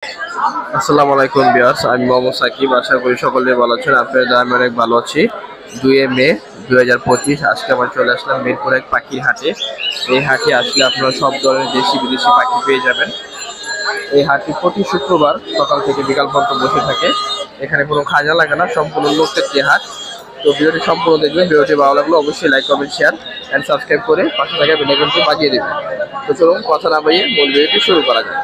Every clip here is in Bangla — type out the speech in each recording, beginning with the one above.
আসসালামু আলাইকুম ভিউয়ার্স, আমি মোহাম্মদ সাকিব। আশা করি সকলে ভালো আছেন। আপনাদের আমি অনেক ভালো আছি। 2 মে 2025 আজকে আমরা চলে আসলাম মিরপুর এক পাখির হাটে। এই হাটে আসলে আপনারা সব ধরনের দেশি বিদেশি পাখি পেয়ে যাবেন। এই হাটটি প্রতি শুক্রবার সকাল থেকে বিকাল পর্যন্ত বসে থাকে। এখানে কোনো খাজা লাগে না, সম্পূর্ণ লোকক্ষেত্রে হাট। তো ভিডিওটি সম্পূর্ণ দেখবেন। ভিডিওটি ভালো লাগলে অবশ্যই like, comment, share and subscribe করে পাশে থাকা বেল আইকনটি বাজিয়ে দেবেন। তো চলুন কথা না বাড়িয়ে মূল ভিডিওটি শুরু করা যাক।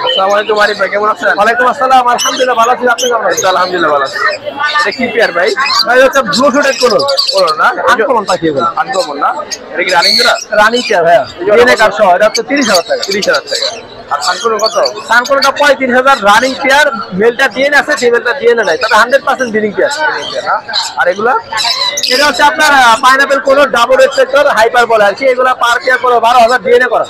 আসসালামু আলাইকুম আরিফ ভাই, কেমন আছেন? ওয়ালাইকুম আসসালাম, আলহামদুলিল্লাহ ভালো আছি। আপনি কেমন আছেন? আলহামদুলিল্লাহ ভালো আছি। এটা কি পেয়ার ভাই? ভাই হচ্ছে ব্লু শুটেড কোলন না আনকমন পাখি এগুলো। আনকমন না? এটা কি রানিং জোড়া? রানিং পেয়ার ভাইয়া, ডিএনএ কার্ড সহ। এটা হচ্ছে 30,000 টাকা। 30,000 টাকা। আর সানকুনো কত? সানকোনটা 35,000 রানিং পেয়ার। মেলটা ডিএনএ আছে, ফিমেলটা ডিএনএ নাই, তবে 100% ব্রিডিং পেয়ার। আর এগুলা? এটা হচ্ছে আপনার পাইনাপেল কোন ডাবল রেড সেক্টর হাইপার বলে আর কি। এগুলা পার পেয়ার করে 12,000 ডিএনএ করা।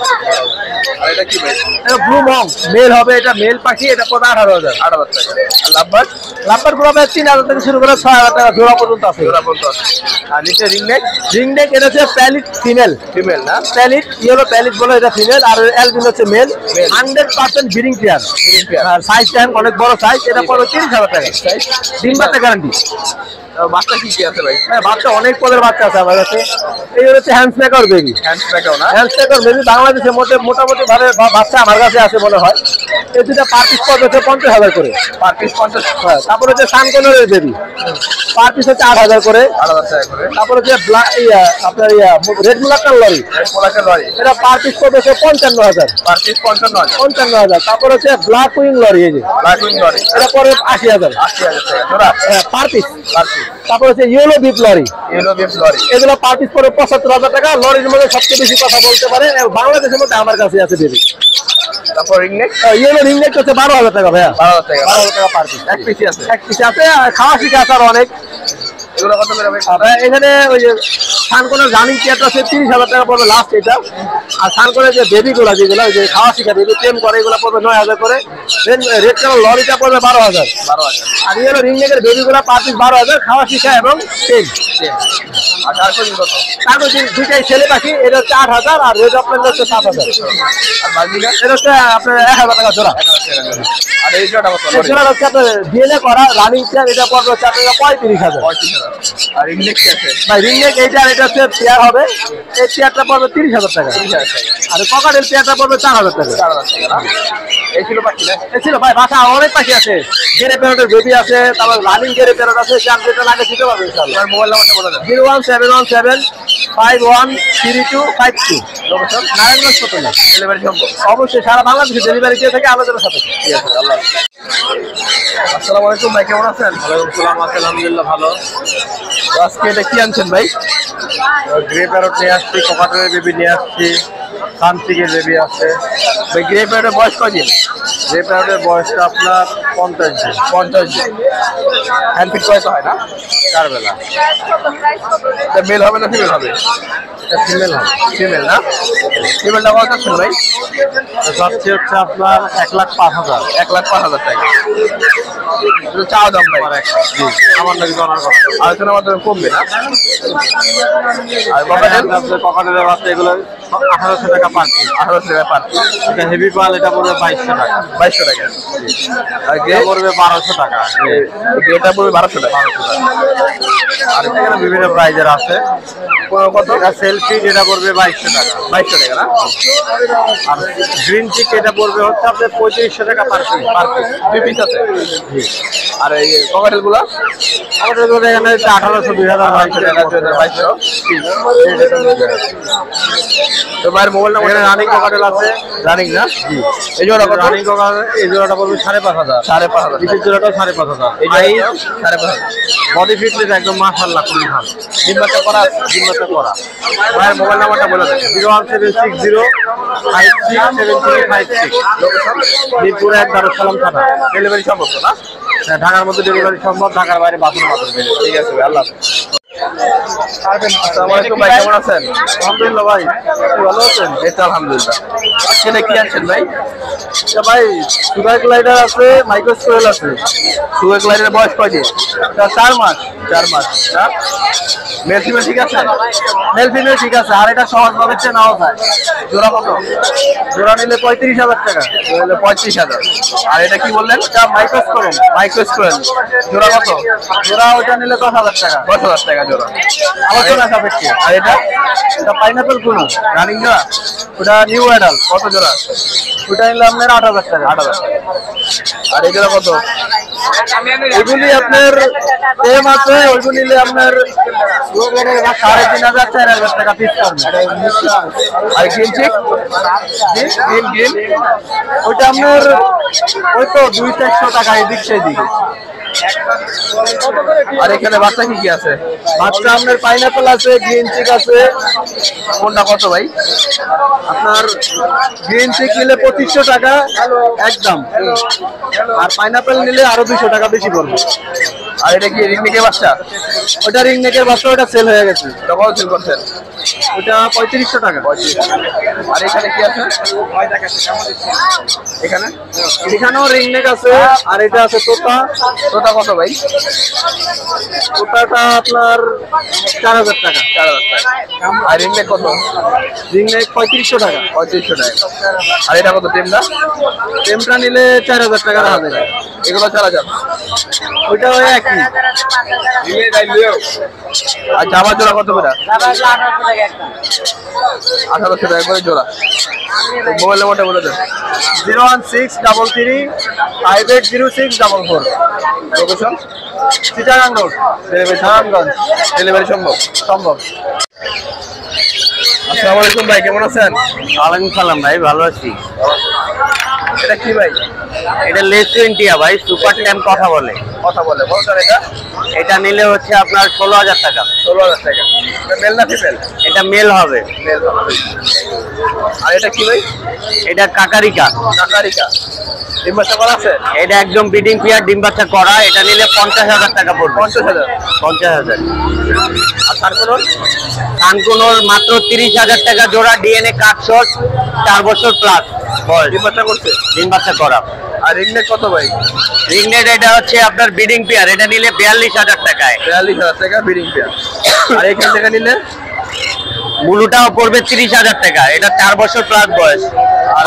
আর এটা কি ভাই? এটা ব্লু মং মেল হবে, এটা মেল পাখি। এটা পড়বে 18,000। 8,000 টাকা। আর লাভবার্ড? লাভবার গুলো 3,000 থেকে শুরু করে 6,000 টাকা জোড়া পর্যন্ত আছে। জোড়া বলতে আছে। আর নিচে রিংনেক? রিংনেক এটা হচ্ছে প্যালিট ফিমেল। ফিমেল না? প্যালিট ইয়েলো প্যালিট বলে, এটা ফিমেল। আর অ্যালবিনো হচ্ছে মেল। 100% breeding pair. আর সাইজ দেখেন অনেক বড় সাইজ। এটা পড়বে 30,000 টাকা। ডিম বাচ্চা গ্যারান্টি। বাচ্চা কি কি আছে ভাই? হ্যাঁ, বাচ্চা অনেক পদের বাচ্চা আছে আমার কাছে। এই হচ্ছে হ্যান্ডস্মেকার বেবি। হ্যান্ডস্প্যাকও না? হ্যান্ডস্মেকার বেবি বাংলাদেশে মোটামুটি ভাবে বাচ্চা আমার কাছে আছে মনে হয়। এই দুটা পার পিস পড়বে 50,000 করে। Per piece 50? হ্যাঁ, তারপর হচ্ছে সানকোনের বেবি, পার পিস হচ্ছে 8,000 করে। 8,000 টাকা করে। তারপর হচ্ছে আপনার রেড মুলাক্কার লরি, পোলাকের লরি? এটা পার পিস পড়বে 55,000। Per piece 55,000? 55,000। তারপর হচ্ছে ব্ল্যাক উইং লরি, এই যে লাইটিং লরি? এটা পড়বে 80,000। 80,000 টাকা জোড়া? হ্যাঁ, পার পিস। পার পিস। তারপর হচ্ছে ইয়েলো বিপ লরি, ইয়েলো বিফ লরি? এগুলো পার পিস পড়বে 75,000 টাকা। লরির মধ্যে সবচেয়ে বেশি কথা বলতে পারে বাংলাদেশের মধ্যে আমার কাছে আছে বেবি। তারপর রিংনেক? ইয়েলো রিংনেক হচ্ছে 12,000 টাকা ভাইয়া। 12,000 টাকা। 12,000 টাকা পার পিস। এক পিসি আছে? এক পিস আছে। আর খাওয়া শিখে আছে আর অনেক। এগুলো কত করে ভাই? আর এখানে ওই যে সানকোনের রানিং পেয়ারটা আছে 30,000 টাকা পড়বে লাস্ট এটা। আর সানকোনের যে বেবিগুলো যেগুলো ওই যে খাওয়া শিখা বেবি টেম করে, এগুলো পড়বে 9,000 করে। দেন রেড কালার লরিটা পড়বে 12,000। 12,000। আর ইয়েলো রিংনেকের বেবিগুলো পার পিস 12,000, খাওয়া শিখা এবং টেম। আর টার্কোজিন কত? তারপর দুইটাই ছেলে পাখি, এটা হচ্ছে 8,000। আর রেড অপলেন্ড হচ্ছে 7,000। আর বাজিকা? এটা হচ্ছে আপনার 1,000 টাকা জোড়া। 1,000 টাকা জোড়া। আর এই জোড়াটা কত? এই জোড়া হচ্ছে আপনার ডিএনএ করা রানিং পেয়ার, এটা পড়বে হচ্ছে আপনার 35,000। 35,000। আর রিংনেক কি আছে? ভাই রিংনেক এটা হচ্ছে পেয়ার হবে। এই পেয়ারটা পড়বে 30,000 টাকা। 30,000 টাকা। আর ককাটেল পেয়ারটা পড়বে 4,000 টাকা। 4,000 টাকা না? এই ছিল পাখি না? এই ছিল ভাই, বাসা অনেক পাখি আছে। গেরে প্যারটের বেবি আছে, তারপর রানিং গেরে প্যারট আছে। যার যেটা লাগে দিতে পারবে ইনশাআল্লাহ। আমার মোবাইল নাম্বারটা বলে দেন। 01717513252। লোকেশন? নারায়ণগঞ্জ পটুয়া। ডেলিভারি সম্ভব? অবশ্যই সারা বাংলাদেশে ডেলিভারি দিয়ে থাকে আলোচনার সাথে। ঠিক আছে, আল্লাহ হাফেজ। আসসালামু আলাইকুম ভাই, কেমন আছেন? ওয়ালাইকুম আসসালাম, আলহামদুলিল্লাহ ভালো। তো আজকে এটা কি আনছেন ভাই? গ্রে প্যারট নিয়ে আসছি, ককাটেলের বেবি নিয়ে আসছি, সানচিকের বেবি আছে। ভাই গ্রে প্যারটের বয়স কয়দিন? গ্রে প্যারটের বয়সটা আপনার 50 দিন। 50 দিন। হ্যান্ড ফিট কয়তো হয় না? 4 বেলা। এটা মেল হবে না ফিমেল হবে? এটা ফিমেল হবে। ফিমেল না? ফিমেলটা কত আছেন ভাই? যাচ্ছে হচ্ছে আপনার 1,05,000। 1,05,000 টাকা। এটা চাওয়া দাম ভাই? জি, আমার নাকি অনার করা। আলোচনার মাধ্যমে কমবে না? আর ককাটেল? ককাটেলের বাচ্চা এগুলো 1,800 টাকা পার পিস। 1,800 টাকা পার পিস। এটা হেভি পাল, এটা পড়বে 2,200 টাকা। 2,200 টাকা। আর গ্রে? এটা পড়বে 1,200 টাকা। গ্রেটা পড়বে 1,200 টাকা। আর এখানে বিভিন্ন প্রাইজের আছে। কত? এটা সেলফি, এটা পড়বে 2,200 টাকা। 2,200 টাকা না? আর গ্রিন চিক এটা পড়বে হচ্ছে আপনার 3,500 টাকা per piece. Per piece 2 piece আছে? আর এই ককাটেল গুলা? আমাদের এখানে 1,800, 2,000, 2,200 টাকা, 2,200 পিস। তো ভাইয়ের মোবাইল নাম্বার? এখানে রানিং ককাটেল আছে। রানিং না? এই জোড়া কত? রানিং ককাটেল এই জোড়াটা পড়বে 5,500। 5,500 পিসের জোড়াটা 5,500। এই জোড়া 5,500। বডি ফিটনেস একদম মাশাআল্লাহ খুবই ভালো। ডিম বাচ্চা করা? ডিম বাচ্চা করা। ভাইয়ের মোবাইল নাম্বারটা বলে দেন। 01760567356। মিরপুর 1 দারুস সালাম থানা। ডেলিভারি সম্ভব তো না? ঢাকার মধ্যে ডেলিভারি সম্ভব, ঢাকার বাইরে বাসের মাধ্যমে ডেলিভারি। ঠিক আছে ভাই, আল্লাহ হাফেজ। আসসালামু আলাইকুম ভাই, কেমন আছেন? আলহামদুলিল্লাহ ভাই, ভালো আছেন? এই তো আলহামদুলিল্লাহ। আজকে কি আনছেন ভাই? ভাই সুগার গ্লাইডার আছে, মাইক্রো স্কোয়েল আছে। সুগার গ্লাইডারের বয়স কয়দিন? 4 মাস। 4 মাস না? মেল ফিমেল ঠিক আছে? মেল ফিমেল ঠিক আছে, আর এটা সহজভাবে নেওয়া যায়। জোড়া কত? জোড়া নিলে 35,000 টাকা। তাহলে 35,000। আর এটা কি বললেন? এটা মাইক্রো স্কোয়েল। মাইক্রো স্কোয়েল জোড়া কত? জোড়া ওইটা নিলে 10,000 টাকা। 10,000 টাকা জোড়া। আলোচনা সাপেক্ষে। আর এটা এটা পাইনাপেল কুনো রানিং জোড়া? ওটা নিউ অ্যাডাল। কত জোড়া? ওটা নিলে আপনার 8,000 টাকা। 8,000। আর এই জোড়া কত? এগুলি আপনার সেম আছে, ওইগুলি নিলে আপনার 3,500 4,000 টাকা পিস করবে। আর গ্রিন চিক? গ্রিন গ্রিন ওইটা আপনার ওই তো 200-400 টাকা এদিক সেদিক। আর এখানে বাচ্চা কি কি আছে? বাচ্চা আপনার পাইনাপেল আছে, গ্রিন চিক আছে। কোনটা কত ভাই? আপনার গ্রিন চিক নিলে 2500 টাকা একদম, আর পাইনাপেল নিলে আরো 200 টাকা বেশি পড়বে। আর এটা কি রিংনেকের বাচ্চা? ওটা রিং নেকের বাচ্চা, ওটা সেল হয়ে গেছে। এটা কত সেল করছেন? ওটা 3500 টাকা। আর এখানে কি আছে? এখানে এখানেও রিং নেক আছে, আর এটা আছে তোতা। তোতা কত ভাই? তোতাটা আপনার 4,000 টাকা। 4,000 টাকা। আর রিংনেক কত? রিং নেক 3500 টাকা। 3500 টাকা। আর এটা কত টেমটা? টেমটা নিলে 4,000 টাকা রাখা যাবে। এগুলো 4,000। ওইটা ওই একই। আর জামা জোড়া কত করে? 1800 টাকা করে জোড়া। মোবাইল নাম্বারটা বলে দেন। 01633580644। Location? Chittagong road, Narayanganj. Delivery সম্ভব? সম্ভব। আসসালামু আলাইকুম ভাই, কেমন আছেন? ওয়ালাইকুম সালাম ভাই, ভালো আছি। এটা কি ভাই? এটা লেস 20 ভাই, সুপার ট্যাম কথা বলে। কথা বলে বলছেন এটা? এটা নিলে হচ্ছে আপনার 16,000 টাকা। 16,000 টাকা। এটা মেল না ফিমেল? এটা মেল হবে। মেল। আর এটা কি ভাই? এটা কাকারিকা। কাকারিকা ডিম বাচ্চা করা আছে? এটা একদম ব্রিডিং পেয়ার, ডিম বাচ্চা করা। এটা নিলে 50,000 টাকা পড়বে। 50,000। 50,000। আর তারপর কানকুনোর মাত্র 30,000 টাকা জোড়া, ডিএনএ কাটশট, 4 বছর প্লাস বয়স, ডিম বাচ্চা করছে? ডিম বাচ্চা করা। আর রিংনেক কত ভাই? রিংনেট এটা হচ্ছে আপনার ব্রিডিং পেয়ার, এটা নিলে 42,000 টাকায়। 42,000 টাকা বিডিং পেয়ার। আর এখান থেকে নিলে ব্লুটাও পড়বে 30,000 টাকা, এটা 4 বছর প্লাস বয়স।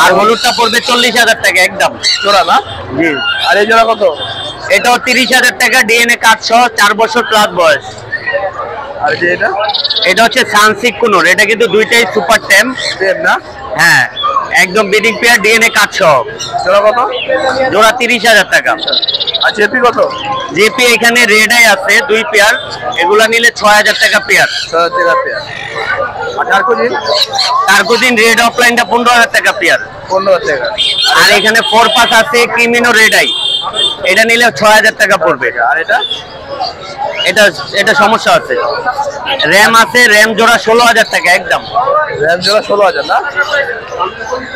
আর হলুদটা পড়বে 40,000 টাকা একদম জোড়া না? জি। আর এই জোড়া কত? এটাও 30,000 টাকা, ডিএনএ কার্ড সহ, 4 বছর প্লাস বয়স। আর যে এটা? এটা হচ্ছে সানসিক কুনোর, এটা কিন্তু দুইটাই সুপার টেম। টেম না? হ্যাঁ, একদম ব্রিডিং পেয়ার, ডিএনএ কার্ড সহ। জোড়া কত? জোড়া 30,000 টাকা। আর জেপি কত? জেপি এখানে রেডাই আছে 2 পেয়ার, এগুলা নিলে 6,000 টাকা পেয়ার। 6,000 টাকা পেয়ার। আর টার্কোজিন? টার্কোজিন রেড অফলাইনটা 15,000 টাকা পেয়ার। 15,000 টাকা। আর এখানে 4 পাস আছে ক্রিমিনো রেডাই, এটা নিলে 6,000 টাকা পড়বে। আর এটা? এটা এটা সমস্যা আছে। র্যাম আছে, র্যাম জোড়া 16,000 টাকা একদম। র্যাম জোড়া 16,000 না?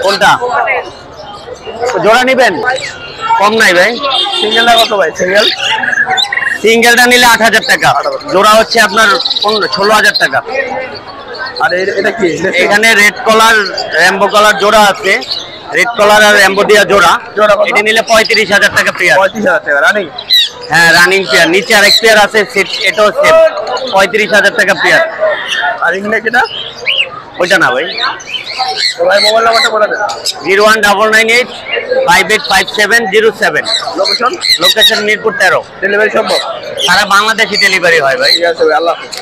কোনটা জোড়া নিবেন? কম নাই ভাই। সিঙ্গেলটা কত ভাই? সিঙ্গেল? সিঙ্গেলটা নিলে 8,000 টাকা, জোড়া হচ্ছে আপনার 16,000 টাকা। আর এটা কি? এখানে রেড কলার, র্যাম্বো কলার জোড়া আছে, রেড কলার আর র্যাম্বো দিয়া জোড়া। জোড়া কত? এটা নিলে 35,000 টাকা পেয়ার। 35,000 টাকা রানিং? হ্যাঁ, রানিং পেয়ার। নিচে আরেক পেয়ার আছে, এটাও সেম, 35,000 টাকা পেয়ার। আর রিংনেক এটা? ওইটা না ভাই। তো ভাই মোবাইল নাম্বারটা বলে দেন। 01998 লোকেশন? লোকেশন মিরপুর 13। ডেলিভারি সম্ভব? সারা বাংলাদেশে ডেলিভারি হয় ভাই। ঠিক আছে ভাই, আল্লাহ হাফেজ।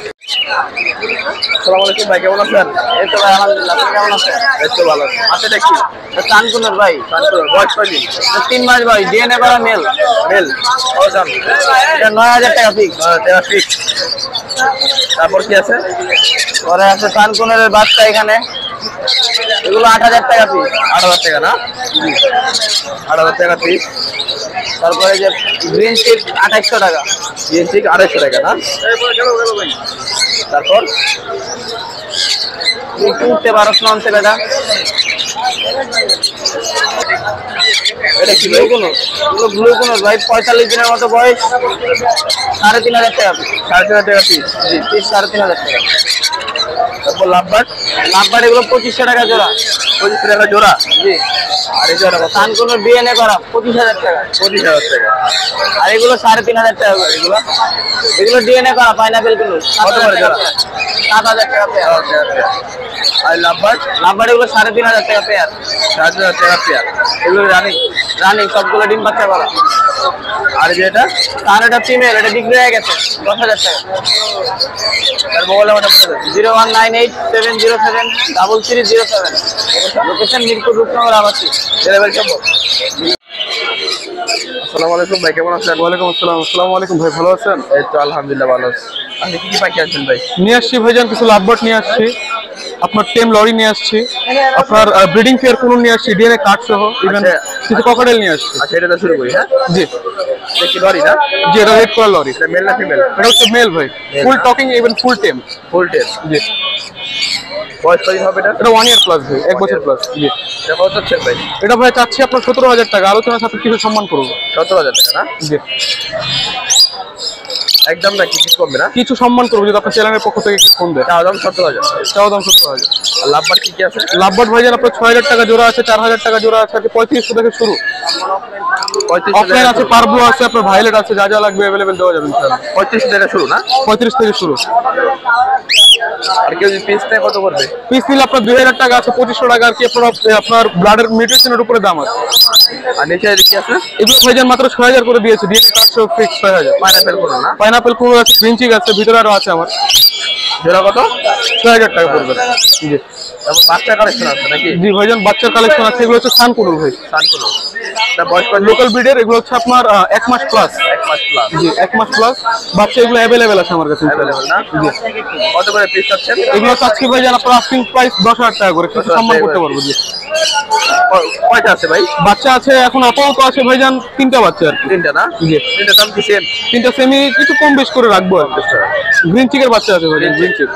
আসসালামু আলাইকুম ভাই, কেমন আছেন? এই তো ভাই আলহামদুলিল্লাহ, আপনি কেমন আছেন? এই তো ভালো আছি। হাতেটা কি? কানকুনের ভাই, কানপুরের বয়স কয়দিন? 3 মাস ভাই, ডিএনএ করা মেল। মেল? কত দাম? এটা 9,000 টাকা ফিক্স। টাকা ফিক্স। তারপর কি আছে? পরে আছে কানকুনের বাচ্চা এখানে, এগুলো 8,000 টাকা পিস। 8,000 টাকা না? 8,000 টাকা পিস। তারপরে যে গ্রিন চিপ 2800 টাকা। গ্রিন চিক 250 টাকা না? তারপর তুই কিনতে পারস না অন্তে বেটা। এটা কি ব্লু কোনো ব্লু কোনো ভাই 45 দিনের মতো বয়স, 3,500 টাকা। 3,500 টাকা পিস। জি পিস 3,500 টাকা। তারপর লাভবার্ড এগুলো 2500 টাকা জোড়া। 2500 টাকা জোড়া। জি। আর এই জোড়া কত? সানকোনো ডিএনএ করা 25,000 টাকা। 25,000 টাকা। আর এগুলো 3,500 টাকা করে। এগুলো ডিএনএ করা পাইনাপেল গুলো কত করে জোড়া? 7,000 টাকা পেয়ার। আর লাভবার্ড এগুলো 3,500 টাকা পেয়ার। 7,000 টাকা পেয়ার। এগুলো রানিং সবগুলো ডিম বাচ্চা করা। আর যেটা আর এটা ফিমেল, এটা বিক্রি হয়ে গেছে 10,000 টাকা। তার মোবাইল নাম্বারটা বলে দেন। 0198700307। লোকেশন মিরপুর রূপনগর আবাসিক। ডেলিভারি সম্ভব? আসসালামু আলাইকুম ভাই, কেমন আছেন? ওয়ালাইকুম আসসালাম। আসসালামু আলাইকুম ভাই, ভালো আছেন? এই তো আলহামদুলিল্লাহ ভালো আছি। আপনি কি কি পাখি আছেন ভাই? নিয়ে আসছি ভাইজান কিছু লাভবার্ড নিয়ে আসছি, আপনার টেম লরি নিয়ে আসছি, আপনার ব্রিডিং ফেয়ার কোন নিয়ে আসছি ডিএনএ কার্ড সহ, ইভেন কিছু ককাটেল নিয়ে আসছি। আচ্ছা এটা তো শুরু করি। হ্যাঁ জি দেখি লরি না? জি, এটা রেড কালার লরি। এটা মেল না ফিমেল? এটা হচ্ছে মেল ভাই, ফুল টকিং ইভেন ফুল টেম। ফুল টেল। জি। বয়স কত হবে এটা? এটা 1 ইয়ার প্লাস ভাই, 1 বছর প্লাস। জি। এটা কত হচ্ছে ভাই? এটা ভাই চাচ্ছি আপনার 17,000 টাকা, আলোচনার সাথে কিছু সম্মান করবো। 17,000 টাকা না? জি। একদম না কিছু কমবে না? কিছু সম্মান করবো যদি আপনার চ্যানেলের পক্ষ থেকে ফোন দেয়। তাও দাম 17,000। চাও দাম 17,000। আর লাভবার কি কি আছে? লাভবার্ড ভাইজান আপনার 6,000 টাকা জোড়া আছে, 4,000 টাকা জোড়া আছে, 3500 থেকে শুরু। 3500 অফলাইন আছে, পারব্লু আছে, আপনার ভাইলেট আছে, যা যা লাগবে অ্যাভেলেবেল দেওয়া যাবে ইনশাআল্লাহ। 3500 টাকা শুরু না? 35 থেকে শুরু। আর কেউ যদি পিস নেয় কত করবে? পিস নিলে আপনার 2,000 টাকা আছে, 2500 টাকা আর কি আপনার ব্লাডের মিউটেশনের উপরে দাম আছে। আর নিচে কি আছে? এগুলো ভাইজান মাত্র 6,000 করে দিয়েছে, ডিএনএ কার্ড সহ ফিক্স 6,000। পাইনাপেল কোনো না? পাইনাপেল কুড়ো আছে, গ্রিনচিক আছে, ভিতরে আরো আছে আমার। জোড়া কত? 6,000 টাকা পড়বে। জি। তারপর বাচ্চা কালেকশন আছে নাকি? জি ভাইজান বাচ্চার কালেকশন আছে, এগুলো হচ্ছে সানকুডুল ভাই, সানকুনো। এটা বয়স কত? লোকাল ব্রিডের। এগুলো হচ্ছে আপনার 1 মাস প্লাস। 1 মাস প্লাস। জি 1 মাস প্লাস বাচ্চা, এগুলো অ্যাভেলেবেল আছে আমার কাছে। অ্যাভেলেবল না? জি। কত করে পিস আছেন? এগুলো চাচ্ছি ভাইজান আপনার আস্কিং প্রাইস 10,000 টাকা করে, কিছু সম্মান করতে পারবো। জি। কয়টা আছে ভাই? বাচ্চা আছে এখন আপাতত আছে ভাইজান 3টা বাচ্চা আর কি। 3টা না? জি। 3টার দাম কি সেম? 3টা সেমি, কিছু কম বেশ করে রাখবো আর কি। গ্রিন চিকের বাচ্চা আছে ভাইজান, গ্রিন চিক।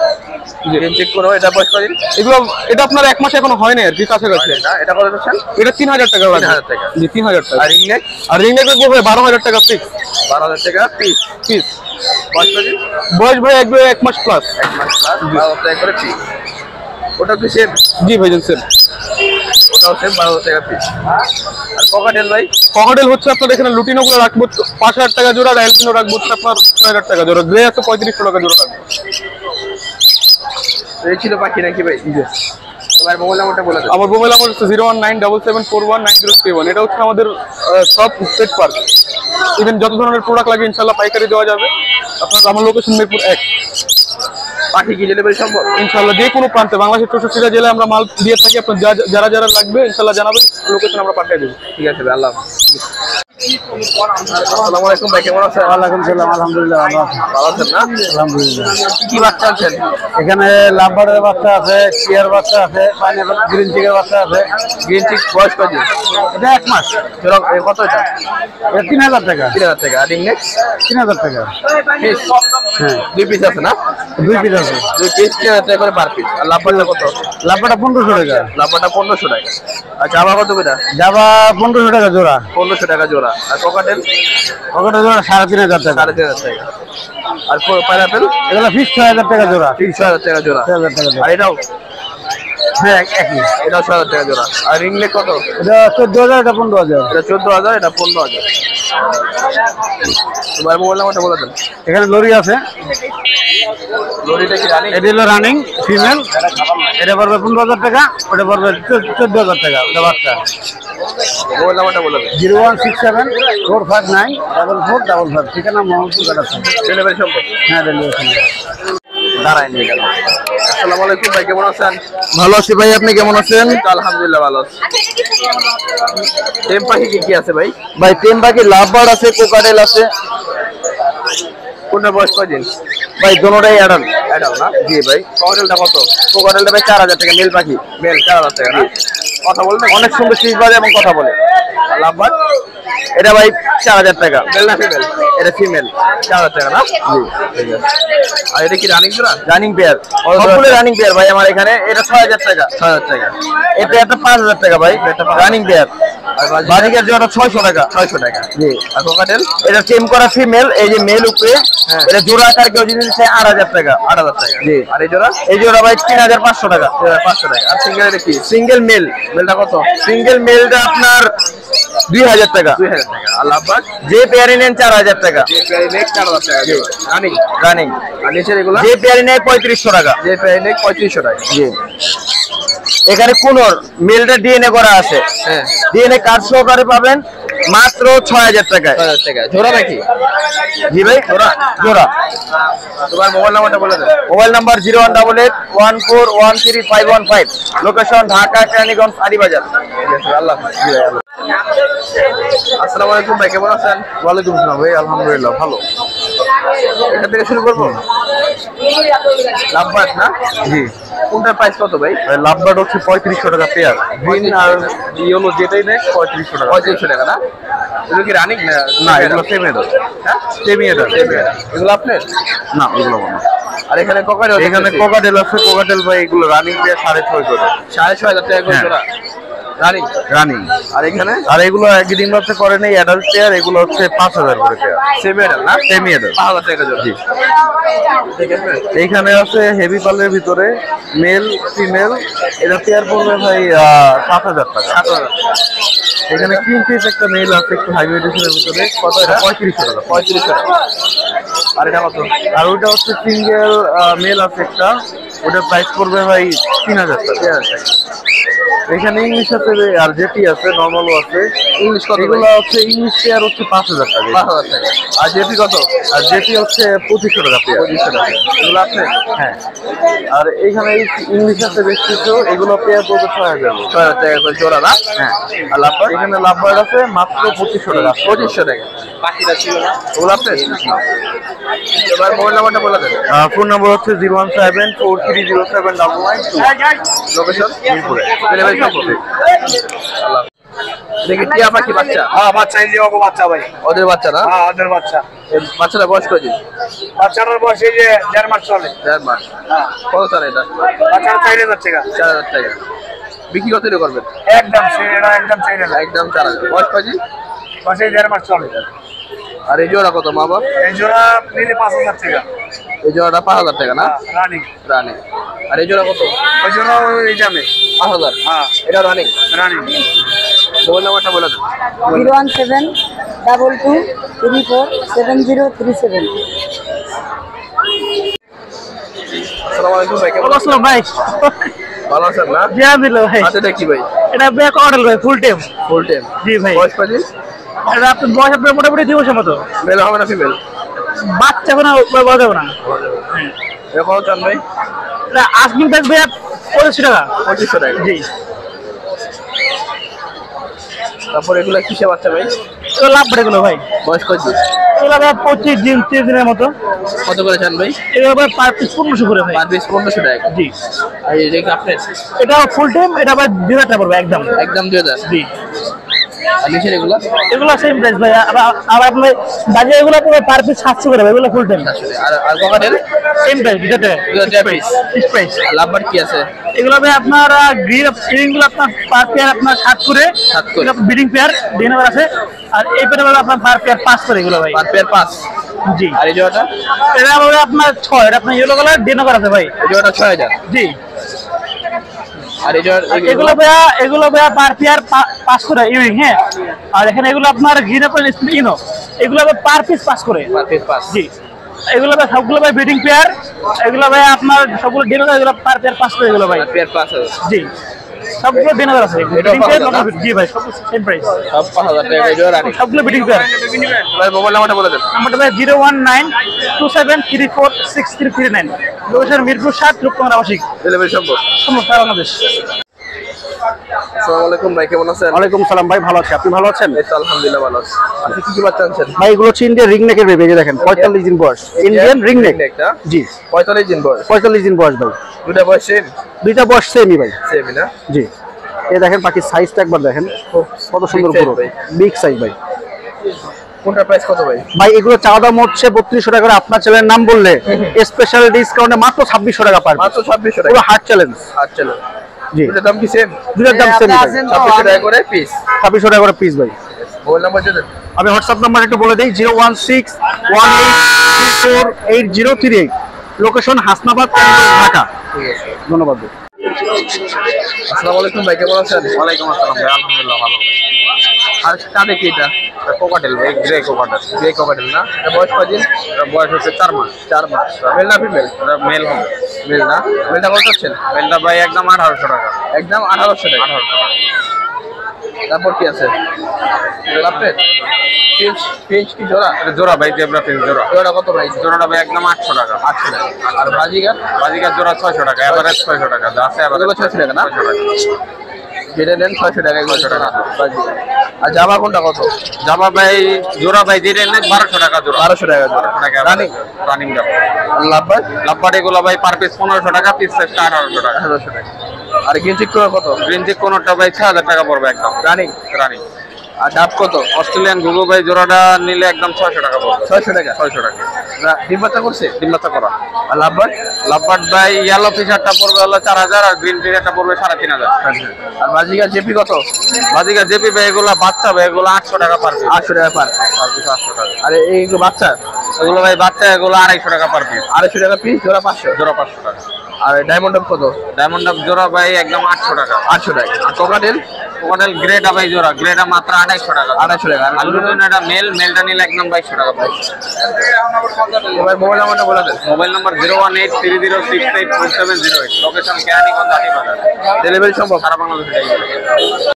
জি। চেক করো। এটা বয়স কত দিন? এগুলো এটা আপনার 1 মাস এখনো হয় না আর কি, কাছাকাছি। না এটা কত দিচ্ছেন? এটা 3,000 টাকা রাখবো। 3,000 টাকা। জি 3,000 টাকা। আর রিং নেক? আর রিং নেক রাখবো ভাই 12,000 টাকা ফিক্স। 12,000 টাকা পিস। পিস। বয়স কত দিন? বয়স ভাই একবার 1 মাস প্লাস। 1 মাস প্লাস। 12,000 টাকা করে পিস। ওটা কি সেম? জি ভাইজান সেম। ওটাও সেম 12,000 টাকা পিস। আর ককাটেল ভাই? ককাটেল হচ্ছে আপনার এখানে লুটিনো গুলো রাখবো 5,000 টাকা জোড়া, ডায়ালপিনো রাখবো হচ্ছে আপনার 6,000 টাকা জোড়া, গ্রে আছে 3500 টাকা জোড়া রাখবো। এই ছিল পাখি নাকি ভাই? জি। এবার মোবাইল নাম্বারটা বলে দেন। আমার মোবাইল নাম্বার হচ্ছে 01977419031। এটা হচ্ছে আমাদের সব পেট পার্ক, ইভেন যত ধরনের প্রোডাক্ট লাগে ইনশাল্লাহ পাইকারি দেওয়া যাবে। আপনার আমার লোকেশন মিরপুর 1। পাখি কি ডেলিভারি সম্ভব? ইনশাল্লাহ যে কোনো প্রান্তে বাংলাদেশের 64টা জেলায় আমরা মাল দিয়ে থাকি। আপনার যারা যারা লাগবে ইনশাল্লাহ জানাবেন, লোকেশন আমরা পাঠিয়ে দেবো। ঠিক আছে ভাই, আল্লাহ হাফেজ। আসসালামু আলাইকুম ভাই, কেমন আছেন? ওয়ালাইকুম সালাম, আলহামদুলিল্লাহ ভালো আছি। ভালো আছেন না? আলহামদুলিল্লাহ। কি বাচ্চা আছেন? এখানে লাভবার্ডের বাচ্চা আছে, টিয়ার বাচ্চা আছে, পাইনাপেল গ্রিন চিকের বাচ্চা আছে। গ্রিন চিক বয়স কত দিন? এটা 1 মাস। জোড়া কত এটা? এটা 3,000 টাকা। 3,000 টাকা। আর রিং নেক? 3,000 টাকা। পিস? হ্যাঁ 2 পিস আছে না? 2 পিস আছে। 2 পিস 3,000 টাকা করে পার পিস। আর লাভবারটা কত? লাভবার্ডটা 1,500 টাকা। লাভবারটা 1,500 টাকা। আচ্ছা আবার কত করে? জাবা 1,500 টাকা জোড়া। 1,500 টাকা জোড়া। আর ককাটেল? ওখানে জোড়া 3,500 টাকা। 3,500 টাকা। আর পাইনাপেল? এগুলো ফিক্স 6,000 টাকা জোড়া। 3,000 টাকা জোড়া। 6,000 টাকা জোড়া। আর এটাও? হ্যাঁ একই। এটাও 6,000 টাকা জোড়া। আর রিং নেক কত? এটা 14,000, এটা 15,000। এটা 14,000, এটা 15,000। তোমার মোবাইল নাম্বারটা বলে দেন। এখানে লরি আছে, লরিটা কি রানিং? এটা হলো রানিং ফিমেল। এটা পড়বে 15,000 টাকা, ওটা পড়বে 14,000 টাকা। ওটা বাচ্চা। মোবাইল নাম্বারটা বলে দেন। 01674594455। ঠিকানা মোহাম্মদপুর কাটাচ্ছে। ডেলিভারি সম্ভব? হ্যাঁ ডেলিভারি। দাঁড়ায় নিয়ে গেল। আসসালামু আলাইকুম ভাই, কেমন আছেন? ভালো আছি ভাই, আপনি কেমন আছেন? আলহামদুলিল্লাহ ভালো আছি। টেম পাখি কি কি আছে ভাই? ভাই টেম বাকি লাভবার্ড আছে, কোকাটেল আছে। কোনটা বয়স কয়দিন? ভাই দোনোটাই অ্যাডাল্ট। অ্যাডাল্ট না? জি ভাই। ককাটেলটা কত? কোকাটেলটা ভাই 4,000 টাকা, মেল পাখি। মেল 4,000 টাকা না? কথা বলবেন? অনেক সুন্দর চিজ বাজে এবং কথা বলে। লাভবার্ড? এটা ভাই 4000 টাকা। মেল না ফিমেল? এটা ফিমেল, 4000 টাকা না? জি ঠিক আছে। আর এটা কি রানিং জোড়া? রানিং পেয়ার, সবগুলো রানিং পেয়ার ভাই আমার এখানে। এটা 6000 টাকা। 6000 টাকা। এটা 5000 টাকা ভাই, রানিং পেয়ার। আর বাজিকার জোড়া 600 টাকা। 600 টাকা। জি। আর কোকাটেল? এটা টেম করা ফিমেল, এই যে মেল উপরে। এটা জোড়া আকার কেউ যদি নিতে 8000 টাকা। 8000 টাকা। জি। আর এই জোড়া? এই জোড়া ভাই 3500 টাকা। 500 টাকা। আর সিঙ্গেল এটা কি? Single male. মেলটা কত? সিঙ্গেল মেলটা আপনার 2000 টাকা। 2000 টাকা। আর লাভবার্ড? যে পেয়ারি নেন 4000 টাকা। যে পেয়ারি নেক 4000 টাকা। জি। রানিং? রানিং। আর নিচের এগুলো? যে পেয়ারি নেয় 3500 টাকা। যে পেয়ারি নেক 3500 টাকা। জি। এখানে কোনর মেলটা ডিএনএ করা আছে। হ্যাঁ। ডিএনএ কার্ড সহকারে পাবেন মাত্র 6000 টাকায়। 6000 টাকা। জোড়া নাকি? জি ভাই, জোড়া। জোড়া। তোমার মোবাইল নাম্বারটা বলে দাও। Mobile number 0188141355। Location Dhaka Keraniganj Aribazar. ঠিক আছে, আল্লাহ হাফেজ। জি ভাই, আল্লাহ। আসসালামু আলাইকুম ভাই, কেমন আছেন? ওয়ালাইকুম আসসালাম ভাই, আলহামদুলিল্লাহ ভালো। এখান থেকে শুরু করবো। লাভবার্ড না? জি। কোনটার প্রাইস কত ভাই? লাভবার্ড হচ্ছে 3500 টাকা পেয়ার। গ্রিন আর ইয়েলো যেটাই নেয় 3500 টাকা। 3500 টাকা না? এগুলো কি রানিং না? না, এগুলো সেমি এডাল। হ্যাঁ সেমি এডাল। এগুলো আপনার? না, এগুলো না। আর এখানে কোকাটেল? এখানে কোকাটেল আছে। কোকাটেল ভাই এগুলো রানিং পেয়ার 650 করে। 6500 টাকা করে জোড়া রানিং। রানিং। আর এখানে? আর এগুলো একদিন রাতে করে নেই অ্যাডাল্ট পেয়ার। এগুলো হচ্ছে 5000 করে পেয়ার। সেমি এডাল না? সেমি এডাল। 5000 টাকা জোড়া। জি। ঠিক আছে। এইখানে আছে হেভি পালের ভিতরে মেল ফিমেল। এটা পেয়ার পড়বে ভাই 7000 টাকা। 7000। এখানে কিং ফিশ একটা মেল আছে একটু হাইব্রিডেশনের ভিতরে। কত এটা? 3500 টাকা। 3500 টাকা। আর এটা কত? আর ওইটা হচ্ছে সিঙ্গেল মেল আছে একটা, ওটার প্রাইস পড়বে ভাই 3000 টাকা। এখানে ইংলিশ আছে আর জেটি আছে, নরমালও আছে। ইংলিশ কত? এগুলো হচ্ছে ইংলিশ পেয়ার হচ্ছে 5000 টাকা। 5000 টাকা। আর জেপি কত? আর জেটি হচ্ছে 2500 টাকা পেয়ার। 2500 টাকা। এগুলো আপনার? হ্যাঁ। আর এইখানে ইংলিশ আছে বেশ কিছু, এগুলো পেয়ার পড়বে 6000। 6000 টাকা করে জোড়া না? হ্যাঁ। আর লাভবার্ড? এখানে লাভবার্ড আছে মাত্র 2500 টাকা। 2500 টাকা। বাকিটা ছিল না? ওগুলো আপনার? এবার মোবাইল নাম্বারটা বলে দেন। ফোন নম্বর হচ্ছে 01743079992। লোকেশন? মিরপুরে। ডেলিভারি সম্ভব? আল্লাহ। দেখি টিয়া পাখি বাচ্চা? হ্যাঁ, বাচ্চা এই যে ওগো বাচ্চা ভাই। ওদের বাচ্চা না? হ্যাঁ, ওদের বাচ্চা। এই বাচ্চাটা বয়স কতদিন? বাচ্চাটার বয়স এই যে 1.5 মাস চলে। 4 মাস। হ্যাঁ। কত চান এটা? বাচ্চাটা 4000 টাকা। 4000 টাকা। বিক্রি কত করবেন? একদম এটা একদম 4000। একদম 4000। বয়স কতদিন? বয়স এই 1.5 মাস চলে। আর এই জোড়া কত মা বাপ? এই জোড়া নিলে 5000 টাকা। এই জোড়াটা 5000 টাকা না? রানিং। রানিং। আর এই জোড়া কত? ওই জোড়া এই দামে 5000। হ্যাঁ, এটা রানিং। রানিং। মোবাইল নাম্বারটা বলে দেন। 01722347037। আসসালামু আলাইকুম ভাই, কেমন আছেন? আসসালাম ভাই, ভালো আছেন না? জিয়া দিল ভাই। আচ্ছা এটা কি ভাই? এটা ব্যাক অর্ডার ভাই, ফুল টাইম। Full time? জি ভাই। বয়স কতদিন? এটা আপনার বয়স আপনার মোটামুটি 2 বছর মতো। মেল হবে না ফিমেল? বাচ্চা কোনো বলা যাবে না। এটা কত চান ভাই? এটা আজমিন ব্যাগ ভাই 2500 টাকা। 2500 টাকা। জি। তারপর এগুলো কিসে বাচ্চা ভাই? এগুলো লাভ পড়ে গেলো ভাই। বয়স কতদিন? এগুলো ভাই 25 দিন 30 দিনের মতো। কত করে চান ভাই? এগুলো ভাই পার পিস 1500 করে ভাই। পার পিস 1500 টাকা। জি। আর এটা কি আপনার? এটা ফুল টাইম, এটা ভাই 2000 টাকা পড়বে একদম। একদম 2000। জি। আর নিচের এগুলো? এগুলো সেম প্রাইস ভাই। আর আপনার বাজারে এগুলো পড়বে পার পিস 700 করে ভাই। এগুলো ফুল টাইম। আসলে আর কোকাটেল? সেম প্রাইস 2000 টাকা। 2000 টাকা পিস। Fix price. আর লাভবার্ড কি আছে? এগুলো ভাই আপনার গ্রিন গুলো আপনার পার পেয়ার আপনার 7 করে। 7 করে। বিডিং পেয়ার ডিনার আছে। আর এই পেয়ার আপনার পার পেয়ার 5 করে এগুলো ভাই। Per pair 5। জি। আর এই জোড়াটা? এটা হবে আপনার 6। এটা আপনার ইয়েলো কালার ডিনার আছে ভাই। এই জোড়াটা 6000। জি। আর এই জোড়া এগুলো ভাইয়া পার পেয়ার 5 করে ইউরিং। হ্যাঁ। আর এখানে এগুলো আপনার গ্রিন আপনার ইনো, এগুলো পার পিস 5 করে। Per piece 5। জি। এগুলো ভাই সবগুলো ভাই বিডিং পেয়ার। এগুলো ভাই আপনার সবগুলো ডিনার, এগুলো পার পেয়ার 5 করে এগুলো ভাই। পার পেয়ার 5 আছে। জি। সবগুলো ডিনার আছে। এটাও বিডিং পেয়ার 5000 না? জি ভাই, সব সেম প্রাইস। সব 5000 টাকা। এই জোড়া রানিং। সবগুলো বিডিং পেয়ার। ভাই মোবাইল নাম্বারটা বলে দেন। নাম্বারটা ভাই 01927346339। লোকেশন মিরপুর 7, রূপকুমার আবাসিক। ডেলিভারি সম্ভব? সমস্ত বাংলাদেশ। আসসালামু আলাইকুম ভাই, কেমন আছেন? ওয়ালাইকুম সালাম ভাই, ভালো আছি। আপনি ভালো আছেন? এই তো আলহামদুলিল্লাহ ভালো আছি। আপনি কি কি বাচ্চা আনছেন? ভাই এগুলো হচ্ছে ইন্ডিয়ান রিং নেকের বেবি। এই যে দেখেন 45 দিন বয়স। Indian ring neck. একটা জি। 45 দিন বয়স। 45 দিন বয়স ভাই। দুটা বয়স সেম? দুইটা বয়স সেমই ভাই। সেমই না? জি। এই দেখেন পাখির সাইজটা একবার দেখেন, কত সুন্দর Big size পুরো ভাই। বিগ সাইজ ভাই। কোনটা প্রাইস কত ভাই? ভাই এগুলো চাওয়া দাম হচ্ছে 3200 টাকা করে, আপনার চ্যানেলের নাম বললে স্পেশাল ডিসকাউন্টে মাত্র 2600 টাকা পারবে। মাত্র 2600 টাকা, পুরো হার্ট চ্যালেঞ্জ। আচ্ছা জি, এটার দাম কি সেম? দুটোর দাম সেম, 2600 টাকা করে পিস। 2600 টাকা করে পিস ভাই। মোবাইল নাম্বার দেন। আমি হোয়াটসঅ্যাপ নাম্বার একটু বলে দিই, 01618248038, লোকেশন হাসনাবাদ, ঢাকা। ঠিক আছে, ধন্যবাদ ভাই। আসসালামু আলাইকুম ভাই, কেমন আছেন? ওয়ালাইকুম আসসালাম ভাই, আলহামদুলিল্লাহ ভালো। আর কানে কি এটা? কোকাটেল ভাই, গ্রে কোকাটেল। গ্রে ককাটেল না? এটা বয়স কদিন? এটার বয়স হচ্ছে 4 মাস। 4 মাস। মেল না ফিমেল? এটা মেল হবে। মেল না? মেলটা কত চাচ্ছেন? মেলটা ভাই একদম 1800 টাকা। একদম 1800 টাকা। 1800 টাকা। তারপর কি আছে? আপনার ফিঞ্চ কি জোড়া? এটা জোড়া ভাই, জেব্রা ফিন জোড়া। জোড়া কত প্রাইস? জোড়াটা ভাই একদম 800 টাকা। 800 টাকা। আর বাজিগার? বাজিকার জোড়া 600 টাকা, এভারেজ 600 টাকা। যা আছে এভারেজ এগুলো 600 টাকা না? 600 টাকা। যেটা নেন 600 টাকা, 600 টাকা বাজিগার। আর জামা কোনটা কত? জামা ভাই জোড়া ভাই যেটা নেন 1200 টাকা জোড়া। 1200 টাকা জোড়া। 1200 টাকা রানিং? রানিং জামা। আর লাভবার? লাভবাট এগুলো ভাই পার পিস 1500 টাকা, পিস সেটটা 1800 টাকা। 1800 টাকা। আর গেঞ্জিক কত? গ্রিন চিক কোনটা ভাই 6000 টাকা পড়বে একদম। রানিং? রানিং। আর ডাব কত? অস্ট্রেলিয়ান গুগু ভাই জোড়াটা নিলে একদম 600 টাকা পড়বে। 600 টাকা। 600 টাকা। ডিম বাচ্চা করছে? ডিম বাচ্চা করা। আর লাভবার? লাভবার্ড ভাই ইয়েলো ফিশারটা পড়বে হলো 4000, আর গ্রিন ফিশারটা পড়বে 3500। আর বাজিগার জেপি কত? বাজিকা জেপি ভাই এগুলা বাচ্চা ভাই, এগুলো 800 টাকা পার পিস। 800 টাকা পার। পার পিস 800 টাকা। আর এইগুলো বাচ্চা? এগুলো ভাই বাচ্চা, এগুলো 250 টাকা পার পিস। 250 টাকা পিস, জোড়া 500। জোড়া 500 টাকা। আর ডায়মন্ড ডাব কত? ডায়মন্ড ডাব জোড়া ভাই একদম 800 টাকা। 800 টাকা। আর কোকাটেল? কোকাটেল গ্রেটা ভাই জোড়া, গ্রেটা মাত্র 250 টাকা। 250 টাকা। আর লুটিনোটা মেলটা নিলে একদম 2200 টাকা পাই। এবার মোবাইল নাম্বারটা বলে দেন। Mobile number 01830684708, location Keraniganj, Hatibazar. Delivery সম্ভব? সারা বাংলাদেশে ডেলিভারি।